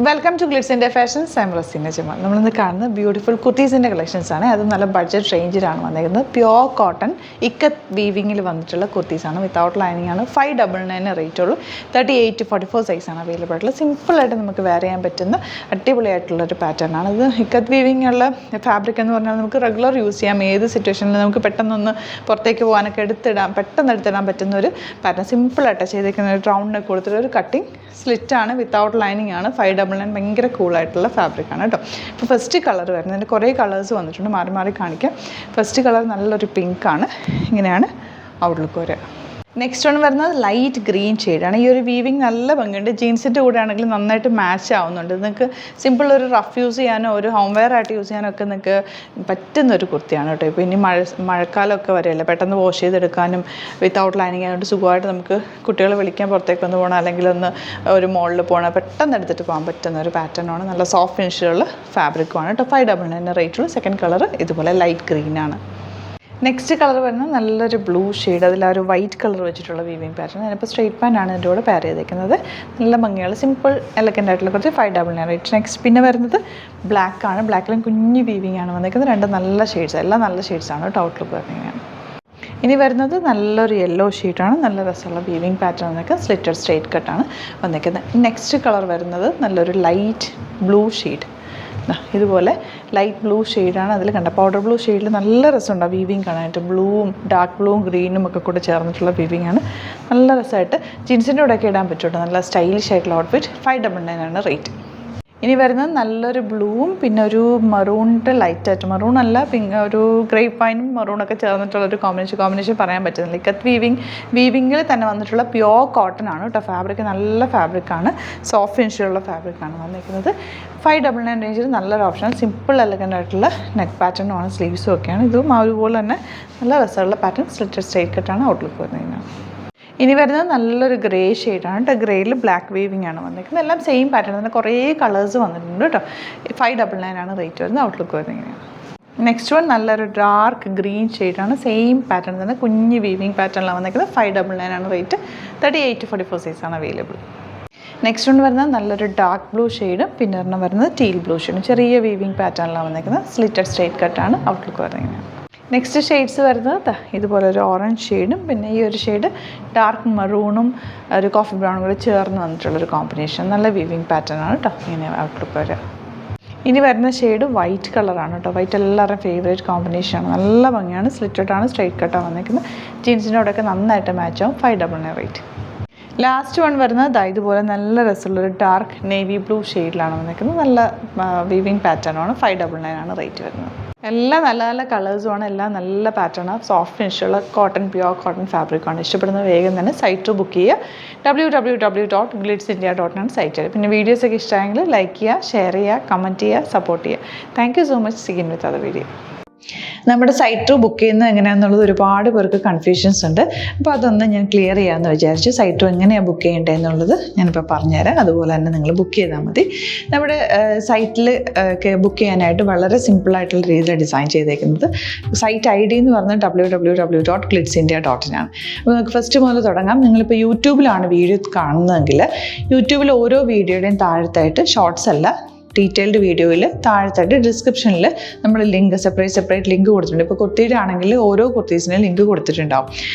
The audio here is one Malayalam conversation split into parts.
Welcome to Glitz India Fashions. I am Raseena Jamal. നമ്മളിന്ന് കാണുന്നത് ബ്യൂട്ടിഫുൾ കുർത്തീസിൻ്റെ കളക്ഷൻസാണ്. അത് നല്ല ബഡ്ജറ്റ് റേഞ്ചിലാണ് വന്നിരിക്കുന്നത്. പ്യോർ കോട്ടൺ ഇക്കത്ത് വീവിങ്ങിൽ വന്നിട്ടുള്ള കുർത്തീസാണ്. വിത്തൗട്ട് ലൈനിങ് ആണ്. 599 റേറ്റ് ഉള്ളൂ. 38 to 44 സൈസാണ് അവൈലബിൾ ആയിട്ടുള്ളത്. സിമ്പിളായിട്ട് നമുക്ക് വെയർ ചെയ്യാൻ പറ്റുന്ന അടിപൊളിയായിട്ടുള്ളൊരു പാറ്റേൺ ആണ് ഇത്. ഇക്കത്ത് വീവിങ് ഉള്ള ഫാബ്രിക് എന്ന് പറഞ്ഞാൽ നമുക്ക് റെഗുലർ യൂസ് ചെയ്യാം. ഏത് സിറ്റുവേഷനിൽ നമുക്ക് പെട്ടെന്നൊന്ന് പുറത്തേക്ക് പോകാനൊക്കെ പെട്ടെന്ന് എടുത്തിടാൻ പറ്റുന്ന ഒരു പാറ്റേൺ. സിമ്പിളായിട്ട് ചെയ്തിരിക്കുന്ന ഒരു റൗണ്ടിനൊക്കെ കൊടുത്തിട്ട് ഒരു കട്ടിങ് സ്ലിറ്റാണ്. വിത്തൗട്ട് ലൈനിങ് ആണ്. 599 ഭയങ്കര കൂളായിട്ടുള്ള ഫാബ്രിക്കാണ് കേട്ടോ. ഇപ്പോൾ ഫസ്റ്റ് കളർ വരുന്നത്, അതിൻ്റെ കുറേ കളേഴ്സ് വന്നിട്ടുണ്ട്. മാറി മാറി കാണിക്കാം. ഫസ്റ്റ് കളർ നല്ലൊരു പിങ്കാണ്. ഇങ്ങനെയാണ് ഔട്ട്ലുക്ക് വരിക. നെക്സ്റ്റ് വൺ വരുന്നത് ലൈറ്റ് ഗ്രീൻ ഷെയ്ഡാണ്. ഈ ഒരു വീവിങ് നല്ല ഭംഗിയുണ്ട്. ജീൻസിൻ്റെ കൂടെ ആണെങ്കിൽ നന്നായിട്ട് മാച്ച് ആവുന്നുണ്ട്. നിങ്ങൾക്ക് സിമ്പിൾ ഒരു റഫ് യൂസ് ചെയ്യാനോ ഒരു ഹോം വെയർ ആയിട്ട് യൂസ് ചെയ്യാനോ ഒക്കെ നിങ്ങൾക്ക് പറ്റുന്നൊരു കുർത്തിയാണ് കേട്ടോ. ഇപ്പോൾ ഇനി മഴക്കാലമൊക്കെ വരെയല്ലേ, പെട്ടെന്ന് വാഷ് ചെയ്തെടുക്കാനും വിത്തൗട്ട് ലൈനിങ് ആയതുകൊണ്ട് സുഖമായിട്ട് നമുക്ക് കുട്ടികളെ വിളിക്കാൻ പുറത്തേക്ക് ഒന്ന് പോകണം, അല്ലെങ്കിൽ ഒന്ന് ഒരു മോളിൽ പോകണം, പെട്ടെന്ന് എടുത്തിട്ട് പോകാൻ പറ്റുന്ന ഒരു പാറ്റേണാണ്. നല്ല സോഫ്റ്റ് ഫിനിഷുള്ള ഫാബ്രിക്കുമാണ് കേട്ടോ. 599 റേറ്റുള്ള. സെക്കൻഡ് കളർ ഇതുപോലെ ലൈറ്റ് ഗ്രീനാണ്. നെക്സ്റ്റ് കളർ വരുന്നത് നല്ലൊരു ബ്ലൂ ഷെയ്ഡ്. അതിൽ ആ ഒരു വൈറ്റ് കളർ വെച്ചിട്ടുള്ള വീവിങ് പാറ്റേൺ. ഞാനിപ്പോൾ സ്ട്രെയിറ്റ് പാൻ്റ് ആണ് ഇതിൻ്റെ കൂടെ പെയർ ചെയ്തേക്കുന്നത്. നല്ല ഭംഗിയുള്ള സിമ്പിൾ എലഗൻ്റ് ആയിട്ടുള്ള കുറച്ച് 599 റേറ്റ്. നെക്സ്റ്റ് പിന്നെ വരുന്നത് ബ്ലാക്ക് ആണ്. ബ്ലാക്കിലും കുഞ്ഞ് വീവിങ് ആണ് വന്നിരിക്കുന്നത്. രണ്ട് നല്ല ഷെയ്ഡ്സ്, എല്ലാം നല്ല ഷെയ്ഡ്സാണ് കേട്ടോ. ഔട്ട്ലുക്ക് വരുന്നതാണ്. ഇനി വരുന്നത് നല്ലൊരു യെല്ലോ ഷീറ്റാണ്. നല്ല രസമുള്ള വീവിങ് പാറ്റേൺ എന്നൊക്കെ സ്ലിറ്റഡ് സ്ട്രെയിറ്റ് കട്ടാണ് വന്നിരിക്കുന്നത്. നെക്സ്റ്റ് കളർ വരുന്നത് നല്ലൊരു ലൈറ്റ് ബ്ലൂ ഷെയ്ഡ്. ഇതുപോലെ ലൈറ്റ് ബ്ലൂ ഷെയ്ഡാണ്. അതിൽ കണ്ട പൗഡർ ബ്ലൂ ഷെയ്ഡിൽ നല്ല രസമുണ്ട് വീവിങ് കാണാനായിട്ട്. ബ്ലൂവും ഡാർക്ക് ബ്ലൂവും ഗ്രീനും ഒക്കെ കൂടെ ചേർന്നിട്ടുള്ള വീവിങ് ആണ്. നല്ല രസമായിട്ട് ജീൻസിൻ്റെ കൂടെയൊക്കെ ഇടാൻ പറ്റും. നല്ല സ്റ്റൈലിഷ് ആയിട്ടുള്ള ഔട്ട്ഫിറ്റ്. 599 റേറ്റ്. ഇനി വരുന്നത് നല്ലൊരു ബ്ലൂവും പിന്നെ ഒരു മറൂണിൻ്റെ ലൈറ്റായിട്ട്, മറൂൺ അല്ല, ഒരു ഗ്രേപ്പ് വൈനും മറൂണൊക്കെ ചേർന്നിട്ടുള്ളൊരു കോമ്പിനേഷൻ പറയാൻ പറ്റുന്നില്ല. ഇക്കത്ത് വീവിങ്ങിൽ തന്നെ വന്നിട്ടുള്ള പ്യോർ കോട്ടൺ ആണ് കേട്ടോ. ഫാബ്രിക് നല്ല ഫാബ്രിക്കാണ്. സോഫ്റ്റ് ഫിനിഷിലുള്ള ഫാബ്രിക്കാണ് വന്നിരിക്കുന്നത്. 599 റേഞ്ചിൽ നല്ലൊരു ഓപ്ഷൻ. സിമ്പിൾ എലഗൻ്റ് ആയിട്ടുള്ള നെക്ക് പാറ്റേണുമാണ്. സ്ലീവ്സും ഒക്കെയാണ്. ഇതും അതുപോലെ തന്നെ നല്ല രസമുള്ള പാറ്റേൺ. സ്ലിറ്റഡ് സ്ട്രെയിറ്റ് കട്ടാണ് ഔട്ട്ലുക്ക് വരുന്നത്. ഇനി വരുന്നത് നല്ലൊരു ഗ്രേ ഷെയ്ഡാണ് കേട്ടോ. ഗ്രേയിൽ ബ്ലാക്ക് വീവിങ് ആണ് വന്നിരിക്കുന്നത്. എല്ലാം സെയിം പാറ്റേൺ തന്നെ. കുറേ കളേഴ്സ് വന്നിട്ടുണ്ട് കേട്ടോ. 599 റേറ്റ് വരുന്നത്. ഔട്ട്ലുക്ക് വരുന്നത് ഇങ്ങനെയാണ്. നെക്സ്റ്റ് വൺ നല്ലൊരു ഡാർക്ക് ഗ്രീൻ ഷെയ്ഡാണ്. സെയിം പാറ്റേൺ തന്നെ. കുഞ്ഞ് വീവിങ് പാറ്റേണിലാണ് വന്നിരിക്കുന്നത്. 599 റേറ്റ്. 38 to 44 സൈസാണ് അവൈലബിൾ. നെക്സ്റ്റ് വൺ വരുന്നത് നല്ലൊരു ഡാർക്ക് ബ്ലൂ ഷെയ്ഡും പിന്നെ ഒരെണ്ണം വരുന്നത് ടീൽ ബ്ലൂ ഷെയ്ഡും. ചെറിയ വീവിങ് പാറ്റേണിലാണ് വന്നിരിക്കുന്നത്. സ്ലിറ്റഡ് സ്ട്രെയിറ്റ് കട്ടാണ്. ഔട്ട്ലുക്ക് വരുന്നത്. നെക്സ്റ്റ് ഷെയ്ഡ്സ് വരുന്നത് ഇതുപോലെ ഒരു ഓറഞ്ച് ഷെയ്ഡും പിന്നെ ഈ ഒരു ഷെയ്ഡ് ഡാർക്ക് മറൂണും ഒരു കോഫി ബ്രൗണും കൂടി ചേർന്ന് വന്നിട്ടുള്ളൊരു കോമ്പിനേഷൻ. നല്ല വീവിങ് പാറ്റേൺ ആണ് കേട്ടോ. ഇങ്ങനെ ഔട്ട്ലുക്ക് വരിക. ഇനി വരുന്ന ഷെയ്ഡ് വൈറ്റ് കളറാണ് കേട്ടോ. വൈറ്റ് എല്ലാവരുടെയും ഫേവറേറ്റ് കോമ്പിനേഷനാണ്. നല്ല ഭംഗിയാണ്. സ്ലിറ്റഡാണ്. സ്ട്രെയിറ്റ് കട്ടാണ് വന്നിരിക്കുന്നത്. ജീൻസിൻ്റെ കൂടെയൊക്കെ നന്നായിട്ട് മാച്ച് ആവും. 599 റേറ്റ്. ലാസ്റ്റ് വൺ വരുന്നത് ഇതുപോലെ നല്ല രസമുള്ളൊരു ഡാർക്ക് നേവി ബ്ലൂ ഷെയ്ഡിലാണ് വന്നിരിക്കുന്നത്. നല്ല വീവിങ് പാറ്റേണാണ്. 599 റേറ്റ് വരുന്നത്. എല്ലാം നല്ല നല്ല കളേഴ്സുമാണ്. എല്ലാം നല്ല പാറ്റേണാണ്. സോഫ്റ്റ് ഫിനിഷുള്ള കോട്ടൺ, പ്യോർ കോട്ടൺ ഫാബ്രിക്കാണ്. ഇഷ്ടപ്പെടുന്ന വേഗം തന്നെ സൈറ്റ് ബുക്ക് ചെയ്യുക. www.glitzindia.com site. പിന്നെ വീഡിയോസൊക്കെ ഇഷ്ടമായെങ്കിൽ ലൈക്ക് ചെയ്യുക, ഷെയർ ചെയ്യുക, കമൻറ്റ് ചെയ്യുക, സപ്പോർട്ട് ചെയ്യുക. Thank you so much. Seen with other video. നമ്മുടെ സൈറ്റ് ത്രൂ ബുക്ക് ചെയ്യുന്നത് എങ്ങനെയാണെന്നുള്ളത് ഒരുപാട് പേർക്ക് കൺഫ്യൂഷൻസ് ഉണ്ട്. അപ്പോൾ അതൊന്ന് ഞാൻ ക്ലിയർ ചെയ്യാമെന്ന് വിചാരിച്ചു. സൈറ്റ് ത്രൂ എങ്ങനെയാണ് ബുക്ക് ചെയ്യേണ്ടത് എന്നുള്ളത് ഞാനിപ്പോൾ പറഞ്ഞുതരാം. അതുപോലെ തന്നെ നിങ്ങൾ ബുക്ക് ചെയ്താൽ മതി. നമ്മുടെ സൈറ്റിൽ ബുക്ക് ചെയ്യാനായിട്ട് വളരെ സിമ്പിളായിട്ടുള്ള രീതിയിൽ ഡിസൈൻ ചെയ്തേക്കുന്നത്. സൈറ്റ് ID എന്ന് പറഞ്ഞാൽ www.glitzindia.in ആണ്. അപ്പോൾ നമുക്ക് ഫസ്റ്റ് മുതൽ തുടങ്ങാം. നിങ്ങളിപ്പോൾ യൂട്യൂബിലാണ് വീഡിയോ കാണുന്നതെങ്കിൽ യൂട്യൂബിൽ ഓരോ വീഡിയോയുടെയും താഴത്തായിട്ട് ഷോർട്സ് അല്ല, ഡീറ്റെയിൽഡ് വീഡിയോയിൽ താഴത്തായിട്ട് ഡിസ്ക്രിപ്ഷനിൽ നമ്മൾ ലിങ്ക് സെപ്പറേറ്റ് ലിങ്ക് കൊടുത്തിട്ടുണ്ട്. ഇപ്പോൾ കുർത്തിയുടെ ആണെങ്കിൽ ഓരോ കുർത്തീസിനും ലിങ്ക് കൊടുത്തിട്ടുണ്ടാവും.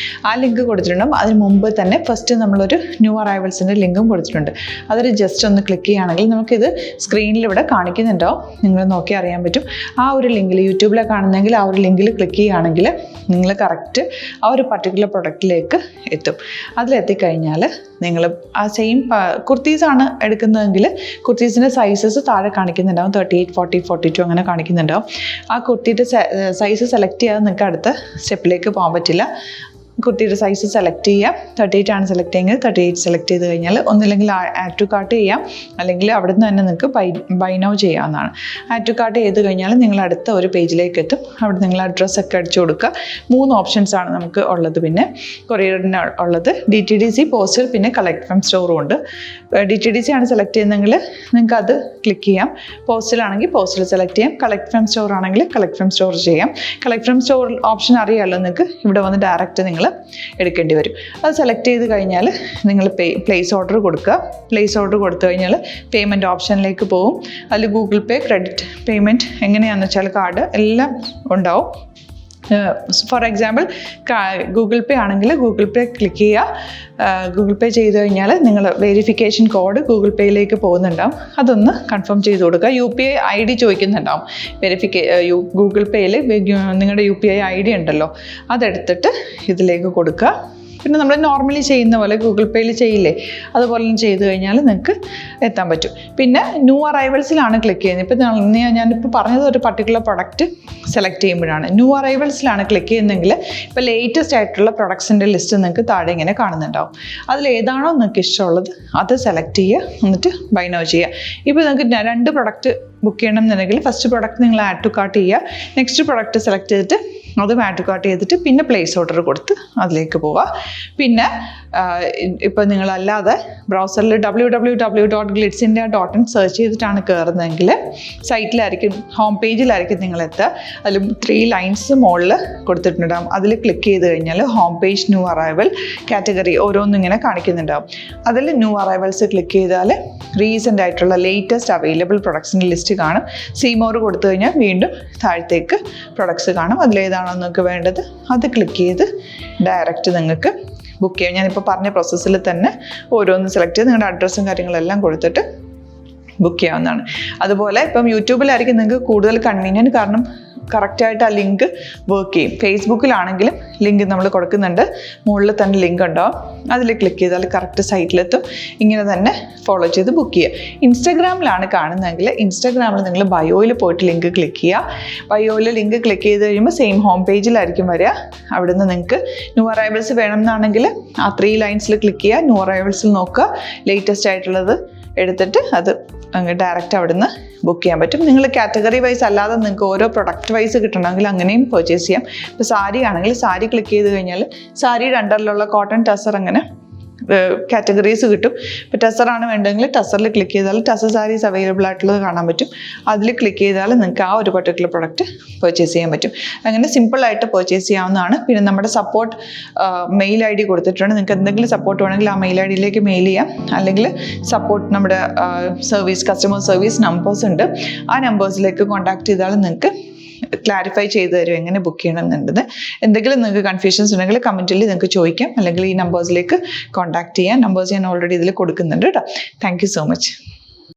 ആ ലിങ്ക് കൊടുത്തിട്ടുണ്ടാവും. അതിന് മുമ്പ് തന്നെ ഫസ്റ്റ് നമ്മളൊരു ന്യൂ അറൈവൽസിൻ്റെ ലിങ്കും കൊടുത്തിട്ടുണ്ട്. അതിൽ ജസ്റ്റ് ഒന്ന് ക്ലിക്ക് ചെയ്യുകയാണെങ്കിൽ നമുക്കിത് സ്ക്രീനിൽ ഇവിടെ കാണിക്കുന്നുണ്ടാവും. നിങ്ങൾ നോക്കി അറിയാൻ പറ്റും. ആ ഒരു ലിങ്കിൽ യൂട്യൂബിലെ കാണുന്നെങ്കിൽ ആ ഒരു ലിങ്കിൽ ക്ലിക്ക് ചെയ്യുകയാണെങ്കിൽ നിങ്ങൾ കറക്റ്റ് ആ ഒരു പർട്ടിക്കുലർ പ്രൊഡക്റ്റിലേക്ക് എത്തും. അതിലെത്തിക്കഴിഞ്ഞാൽ നിങ്ങൾ ആ സെയിം കുർത്തീസാണ് എടുക്കുന്നതെങ്കിൽ കുർത്തീസിൻ്റെ സൈസസ് താഴെ കാണിക്കുന്നുണ്ടാവും. 38, 40, 42 അങ്ങനെ കാണിക്കുന്നുണ്ടാവും. ആ കുർത്തിയുടെ സൈസ് സെലക്ട് ചെയ്യാതെ നിങ്ങൾക്ക് അടുത്ത സ്റ്റെപ്പിലേക്ക് പോകാൻ പറ്റില്ല. കുർത്തിയുടെ സൈസ് സെലക്ട് ചെയ്യാം. 38 ആണ് സെലക്ട് ചെയ്യുന്നത്. 38 സെലക്ട് ചെയ്ത് കഴിഞ്ഞാൽ ഒന്നില്ലെങ്കിൽ ആഡ് ടു കാർട്ട് ചെയ്യാം, അല്ലെങ്കിൽ അവിടെ നിന്ന് തന്നെ നിങ്ങൾക്ക് ബൈ നൗ ചെയ്യാവുന്നതാണ്. ആഡ് ടു കാർട്ട് ചെയ്ത് കഴിഞ്ഞാൽ നിങ്ങൾ അടുത്ത ഒരു പേജിലേക്ക് എത്തും. അവിടെ നിങ്ങൾ അഡ്രസ്സൊക്കെ അടിച്ചു കൊടുക്കുക. 3 ഓപ്ഷൻസാണ് നമുക്ക് ഉള്ളത്. പിന്നെ കൊറിയറിന് ഉള്ളത് DTDC, പോസ്റ്റൽ, പിന്നെ കളക്ട് ഫ്രം സ്റ്റോറും ഉണ്ട്. DTDC ആണ് സെലക്ട് ചെയ്യുന്നതെങ്കിൽ നിങ്ങൾക്ക് അത് ക്ലിക്ക് ചെയ്യാം. പോസ്റ്റലാണെങ്കിൽ പോസ്റ്റൽ സെലക്ട് ചെയ്യാം. കളക്ട് ഫ്രം സ്റ്റോർ ആണെങ്കിൽ കളക്ട് ഫ്രം സ്റ്റോർ ചെയ്യാം. കളക്ട് ഫ്രം സ്റ്റോർ ഓപ്ഷൻ അറിയാമല്ലോ നിങ്ങൾക്ക്. ഇവിടെ വന്ന് ഡയറക്റ്റ് നിങ്ങൾ എടുക്കേണ്ടി വരും. അത് സെലക്ട് ചെയ്ത് കഴിഞ്ഞാൽ നിങ്ങൾ പ്ലേസ് ഓർഡർ കൊടുക്കുക. പ്ലേസ് ഓർഡർ കൊടുത്തു കഴിഞ്ഞാൽ പേയ്മെൻറ്റ് ഓപ്ഷനിലേക്ക് പോകും. അതിൽ ഗൂഗിൾ പേ, ക്രെഡിറ്റ് പേയ്മെൻറ്റ് എങ്ങനെയാണെന്ന് വെച്ചാൽ കാർഡ് എല്ലാം ഉണ്ടാവും. ഫോർ എക്സാമ്പിൾ ഗൂഗിൾ പേ ആണെങ്കിൽ ഗൂഗിൾ പേ ക്ലിക്ക് ചെയ്യുക. ഗൂഗിൾ പേ ചെയ്ത് കഴിഞ്ഞാൽ നിങ്ങൾ വെരിഫിക്കേഷൻ കോഡ് ഗൂഗിൾ പേയിലേക്ക് പോകുന്നുണ്ടാവും. അതൊന്ന് കൺഫേം ചെയ്ത് കൊടുക്കുക. UPI ID ചോദിക്കുന്നുണ്ടാവും. ഗൂഗിൾ പേയിൽ നിങ്ങളുടെ UPI ID ഉണ്ടല്ലോ, അതെടുത്തിട്ട് ഇതിലേക്ക് കൊടുക്കുക. പിന്നെ നമ്മൾ നോർമലി ചെയ്യുന്ന പോലെ ഗൂഗിൾ പേയിൽ ചെയ്യില്ലേ, അതുപോലെ ചെയ്ത് കഴിഞ്ഞാൽ നിങ്ങൾക്ക് എത്താൻ പറ്റും. പിന്നെ ന്യൂ അറൈവൽസിലാണ് ക്ലിക്ക് ചെയ്യുന്നത്. ഇപ്പോൾ ഞാനിപ്പോൾ പറഞ്ഞത് ഒരു പർട്ടിക്കുലർ പ്രൊഡക്റ്റ് സെലക്ട് ചെയ്യുമ്പോഴാണ്. ന്യൂ അറൈവൽസിലാണ് ക്ലിക്ക് ചെയ്യുന്നതെങ്കിൽ ഇപ്പോൾ ലേറ്റസ്റ്റ് ആയിട്ടുള്ള പ്രൊഡക്ട്സിൻ്റെ ലിസ്റ്റ് നിങ്ങൾക്ക് താഴെ ഇങ്ങനെ കാണുന്നുണ്ടാവും. അതിലേതാണോ നിങ്ങൾക്ക് ഇഷ്ടമുള്ളത് അത് സെലക്ട് ചെയ്യുക, എന്നിട്ട് ബൈ നൗ ചെയ്യുക. ഇപ്പോൾ നിങ്ങൾക്ക് 2 പ്രൊഡക്റ്റ് ബുക്ക് ചെയ്യണം എന്നുണ്ടെങ്കിൽ ഫസ്റ്റ് പ്രൊഡക്റ്റ് നിങ്ങൾ ആഡ് ടു കാർട്ട് ചെയ്യുക. നെക്സ്റ്റ് പ്രൊഡക്റ്റ് സെലക്ട് ചെയ്തിട്ട് അതും ആഡ് ടു കാർട്ട് ചെയ്തിട്ട് പിന്നെ പ്ലേസ് ഓർഡർ കൊടുത്ത് അതിലേക്ക് പോവുക. പിന്നെ ഇപ്പോൾ നിങ്ങളല്ലാതെ ബ്രൗസറിൽ www.glitzindia.in സെർച്ച് ചെയ്തിട്ടാണ് കയറുന്നതെങ്കിൽ സൈറ്റിലായിരിക്കും, ഹോം പേജിലായിരിക്കും നിങ്ങളെത്തുക. അതിൽ 3 ലൈൻസ് മുകളിൽ കൊടുത്തിട്ടുണ്ടാകും. അതിൽ ക്ലിക്ക് ചെയ്ത് കഴിഞ്ഞാൽ home page, new arrival, category ഓരോന്നും ഇങ്ങനെ കാണിക്കുന്നുണ്ടാകും. അതിൽ ന്യൂ അറൈവൽസ് ക്ലിക്ക് ചെയ്താൽ റീസെൻ്റ് ആയിട്ടുള്ള ലേറ്റസ്റ്റ് അവൈലബിൾ പ്രൊഡക്ട്സിൻ്റെ ലിസ്റ്റ് കാണും. സീമോർ കൊടുത്തു കഴിഞ്ഞാൽ വീണ്ടും താഴത്തേക്ക് പ്രൊഡക്ട്സ് കാണും. അതിലേതാണോ നിങ്ങൾക്ക് വേണ്ടത് അത് ക്ലിക്ക് ചെയ്ത് ഡയറക്റ്റ് നിങ്ങൾക്ക് ബുക്ക് ചെയ്യാം. ഞാനിപ്പോൾ പറഞ്ഞ പ്രോസസ്സിൽ തന്നെ ഓരോന്ന് സെലക്ട് ചെയ്ത് നിങ്ങളുടെ അഡ്രസ്സും കാര്യങ്ങളെല്ലാം കൊടുത്തിട്ട് ബുക്ക് ചെയ്യാവുന്നതാണ്. അതുപോലെ ഇപ്പം യൂട്യൂബിലായിരിക്കും നിങ്ങൾക്ക് കൂടുതൽ കൺവീനിയൻറ്റ്, കാരണം കറക്റ്റായിട്ട് ആ ലിങ്ക് വർക്ക് ചെയ്യും. ഫേസ്ബുക്കിലാണെങ്കിലും ലിങ്ക് നമ്മൾ കൊടുക്കുന്നുണ്ട്, മുകളിൽ തന്നെ ലിങ്ക് ഉണ്ടാവും. അതിൽ ക്ലിക്ക് ചെയ്താൽ കറക്റ്റ് സൈറ്റിലെത്തും. ഇങ്ങനെ തന്നെ ഫോളോ ചെയ്ത് ബുക്ക് ചെയ്യുക. ഇൻസ്റ്റാഗ്രാമിലാണ് കാണുന്നതെങ്കിൽ ഇൻസ്റ്റാഗ്രാമിൽ നിങ്ങൾ ബയോയിൽ പോയിട്ട് ലിങ്ക് ക്ലിക്ക് ചെയ്യുക. ബയോയിൽ ലിങ്ക് ക്ലിക്ക് ചെയ്ത് കഴിയുമ്പോൾ സെയിം ഹോം പേജിലായിരിക്കും വരിക. അവിടുന്ന് നിങ്ങൾക്ക് ന്യൂ അറൈവൽസ് വേണമെന്നാണെങ്കിൽ ആ 3 ലൈൻസിൽ ക്ലിക്ക് ചെയ്യുക. ന്യൂ അറൈവൽസിൽ നോക്കുക, ലേറ്റസ്റ്റ് ആയിട്ടുള്ളത് എടുത്തിട്ട് അത് അങ്ങ് ഡയറക്റ്റ് അവിടുന്ന് ബുക്ക് ചെയ്യാൻ പറ്റും. നിങ്ങൾ കാറ്റഗറി വൈസ് അല്ലാതെ നിങ്ങൾക്ക് ഓരോ പ്രൊഡക്റ്റ് വൈസ് കിട്ടണമെങ്കിൽ അങ്ങനെയും പർച്ചേസ് ചെയ്യാം. ഇപ്പോൾ സാരി ആണെങ്കിൽ സാരി ക്ലിക്ക് ചെയ്ത് കഴിഞ്ഞാൽ സാരിയുടെ അണ്ടറിലുള്ള കോട്ടൺ, ടസർ അങ്ങനെ കാറ്റഗറീസ് കിട്ടും. ഇപ്പോൾ ടസറാണ് വേണ്ടതെങ്കിൽ ടസറിൽ ക്ലിക്ക് ചെയ്താൽ ടസർ സാരീസ് അവൈലബിൾ ആയിട്ടുള്ളത് കാണാൻ പറ്റും. അതിൽ ക്ലിക്ക് ചെയ്താൽ നിങ്ങൾക്ക് ആ ഒരു പർട്ടിക്കുലർ പ്രൊഡക്റ്റ് പർച്ചേസ് ചെയ്യാൻ പറ്റും. അങ്ങനെ സിമ്പിളായിട്ട് പർച്ചേസ് ചെയ്യാവുന്നതാണ്. പിന്നെ നമ്മുടെ സപ്പോർട്ട് മെയിൽ ID കൊടുത്തിട്ടുണ്ട്. നിങ്ങൾക്ക് എന്തെങ്കിലും സപ്പോർട്ട് വേണമെങ്കിൽ ആ മെയിൽ IDയിലേക്ക് മെയിൽ ചെയ്യാം. അല്ലെങ്കിൽ സപ്പോർട്ട് നമ്മുടെ കസ്റ്റമർ സർവീസ് നമ്പേഴ്സ് ഉണ്ട്. ആ നമ്പേഴ്സിലേക്ക് കോൺടാക്ട് ചെയ്താൽ നിങ്ങൾക്ക് ക്ലാരിഫൈ ചെയ്ത് തരും എങ്ങനെ ബുക്ക് ചെയ്യണം എന്നുള്ളത്. എന്തെങ്കിലും നിങ്ങൾക്ക് കൺഫ്യൂഷൻസ് ഉണ്ടെങ്കിൽ കമൻറ്റിൽ നിങ്ങൾക്ക് ചോദിക്കാം, അല്ലെങ്കിൽ ഈ നമ്പേഴ്സിലേക്ക് കോൺടാക്ട് ചെയ്യാം. നമ്പേഴ്സ് ഞാൻ ഓൾറെഡി ഇതിൽ കൊടുക്കുന്നുണ്ട് കേട്ടോ. Thank you so much.